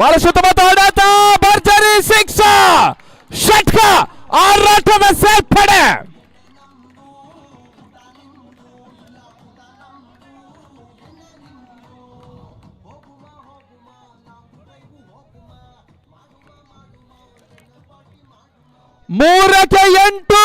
ಬಹಳ ಸುತ್ತಮುತ್ತ ಹೊಡೆತ ಭರ್ಜರಿ ಸಿಕ್ಸ್ ಷಟ್ಕ ಆರಾಟದ ಸೇರ್ಪಡೆ. ಮೂರಕ್ಕೆ 8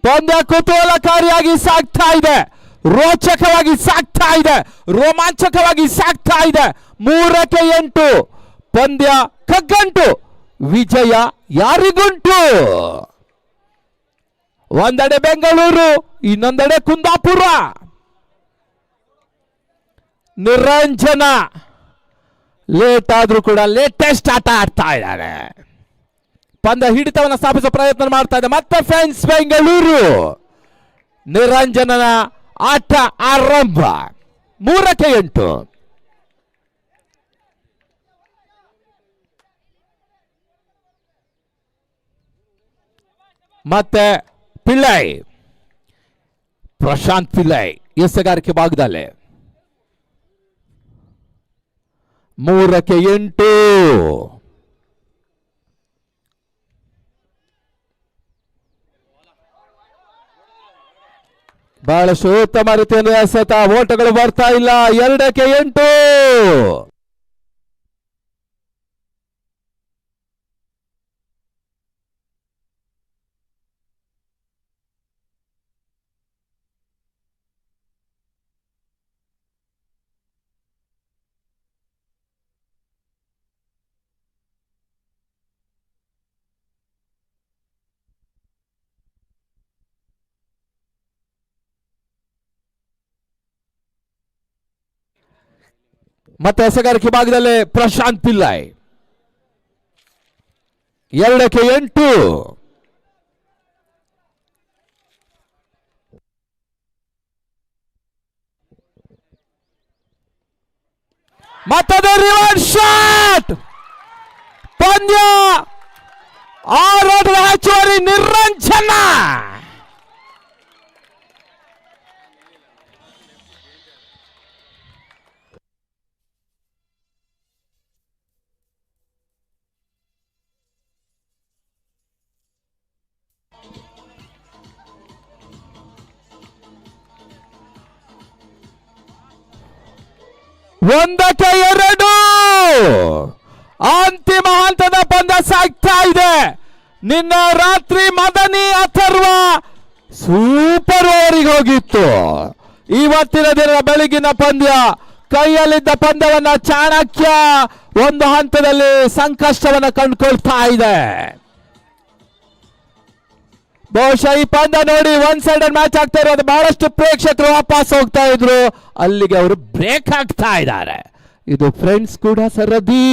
ಪಂದ್ಯ ಕುತೂಹಲಕಾರಿಯಾಗಿ ಸಾಗ್ತಾ ಇದೆ, ರೋಚಕವಾಗಿ ಸಾಗ್ತಾ ಇದೆ, ರೋಮಾಂಚಕವಾಗಿ ಸಾಗ್ತಾ ಇದೆ. 3ಕ್ಕೆ 8 ಪಂದ್ಯ ಕಗ್ಗಂಟು. ವಿಜಯ ಯಾರಿಗುಂಟು? ಒಂದೆಡೆ ಬೆಂಗಳೂರು, ಇನ್ನೊಂದೆಡೆ ಕುಂದಾಪುರ. ನಿರಂಜನ ಲೇಟ್ ಆದ್ರೂ ಕೂಡ ಲೇಟೆಸ್ಟ್ ಆಟ ಆಡ್ತಾ ಇದ್ದಾರೆ. ಪಂದ್ಯ ಹಿಡಿತವನ್ನು ಸ್ಥಾಪಿಸುವ ಪ್ರಯತ್ನ ಮಾಡ್ತಾ ಇದೆ ಮತ್ತೆ ಫ್ರೆಂಡ್ಸ್ ಬೆಂಗಳೂರು. ನಿರಂಜನನ ಆಟ ಆರಂಭ. 3ಕ್ಕೆ 8 ಮತ್ತೆ ಪಿಳ್ಳೈ, ಪ್ರಶಾಂತ್ ಪಿಳ್ಳೈ ಎಸೆಗಾರಿಕೆ ಭಾಗದಲ್ಲಿ. 3ಕ್ಕೆ 8 ಬಹಳಷ್ಟು ಉತ್ತಮ ರೀತಿಯಲ್ಲಿ ಎಸೆತ, ಓಟಗಳು ಬರ್ತಾ ಇಲ್ಲ. 2ಕ್ಕೆ 8 ಮತ್ತೆ ಎಸೆಗಾರಿಕೆ ಭಾಗದಲ್ಲಿ ಪ್ರಶಾಂತ್ ಪಿಳ್ಳೈ. 2ಕ್ಕೆ 8 ಮತ್ತದು ರಿವರ್ಸ್ ಶಾಟ್. ಪಂದ್ಯ ಆರೋಟದ ಹೆಚ್ಚುವರಿ ನಿರಂಜನ. ಒಂದಕ್ಕೆ 2 ಅಂತಿಮ ಹಂತದ ಪಂದ್ಯ ಸಾಗ್ತಾ ಇದೆ. ನಿನ್ನ ರಾತ್ರಿ ಮದನಿ ಅಥರ್ವ ಸೂಪರ್ ಓವರಿಗೆ ಹೋಗಿತ್ತು. ಇವತ್ತಿನ ದಿನ ಬೆಳಗಿನ ಪಂದ್ಯ ಕೈಯಲ್ಲಿದ್ದ ಪಂದ್ಯವನ್ನ ಚಾಣಕ್ಯ ಒಂದು ಹಂತದಲ್ಲಿ ಸಂಕಷ್ಟವನ್ನ ಕಂಡುಕೊಳ್ತಾ ಇದೆ. ಬಹುಶಃ ಈ ಪಂದ್ಯ ನೋಡಿ ಒನ್ ಸೈಡೆಡ್ ಮ್ಯಾಚ್ ಆಗ್ತಾ ಇರೋದು ಬಹಳಷ್ಟು ಪ್ರೇಕ್ಷಕರು ವಾಪಸ್ ಹೋಗ್ತಾ ಇದ್ರು, ಅಲ್ಲಿಗೆ ಅವರು ಬ್ರೇಕ್ ಆಗ್ತಾ ಇದ್ದಾರೆ. ಇದು ಫ್ರೆಂಡ್ಸ್ ಕೂಡ ಸರದಿ.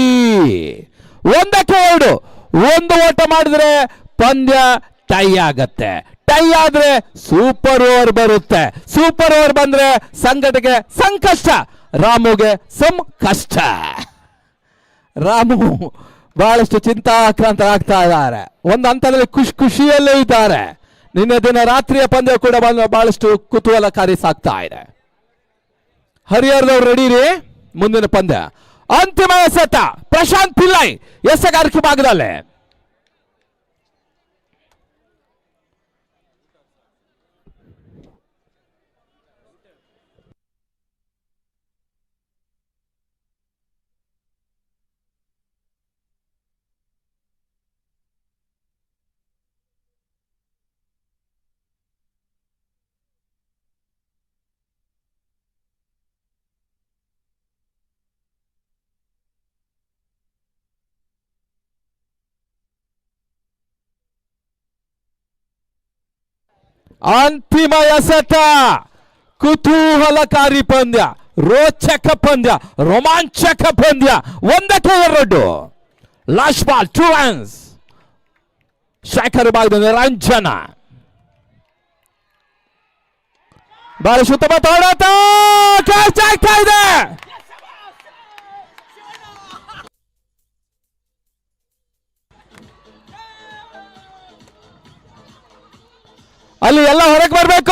1ಕ್ಕೆ 2 ಒಂದು ಓಟ ಮಾಡಿದ್ರೆ ಪಂದ್ಯ ಟೈ ಆಗತ್ತೆ. ಟೈ ಆದ್ರೆ ಸೂಪರ್ ಓವರ್ ಬರುತ್ತೆ. ಸೂಪರ್ ಓವರ್ ಬಂದ್ರೆ ಸಂಘಟನೆಗೆ ಸಂಕಷ್ಟ, ರಾಮುಗೆ ಕಷ್ಟ. ರಾಮು ಬಹಳಷ್ಟು ಚಿಂತಾಕ್ರಾಂತರಾಗ್ತಾ ಇದ್ದಾರೆ. ಒಂದು ಹಂತದಲ್ಲಿ ಖುಷಿಯಲ್ಲೇ ಇದ್ದಾರೆ. ನಿನ್ನೆ ದಿನ ರಾತ್ರಿಯ ಪಂದ್ಯ ಕೂಡ ಬಹಳಷ್ಟು ಕುತೂಹಲಕಾರಿ ಸಾಗ್ತಾ ಇದೆ. ಹರಿಹರದವ್ರು ರೆಡಿ ರೀ. ಮುಂದಿನ ಪಂದ್ಯ ಅಂತಿಮ ಎಸೆತ. ಪ್ರಶಾಂತ್ ಪಿಳ್ಳೈ ಎಸೆಗಾರಿಕೆ ಭಾಗದಲ್ಲಿ. ಅಂತಿಮ ಎಸೆತ. ಕುತೂಹಲಕಾರಿ ಪಂದ್ಯ, ರೋಚಕ ಪಂದ್ಯ, ರೋಮಾಂಚಕ ಪಂದ್ಯ. 1ಕ್ಕೆ 2 ಲಾಸ್ಟ್ ಬಾಲ್ 2 runs. ಸ್ಟ್ರೈಕರ್ ಭಾಗದ ನಿರಂಜನ ಬಹಳ ಸುತ್ತಮುತ್ತ ಹೊಡೆತ ಕ್ಯಾಚ್ ಆಗ್ತಾ ಇದೆ. ಅಲ್ಲಿ ಎಲ್ಲ ಹೊರಗೆ ಬರ್ಬೇಕು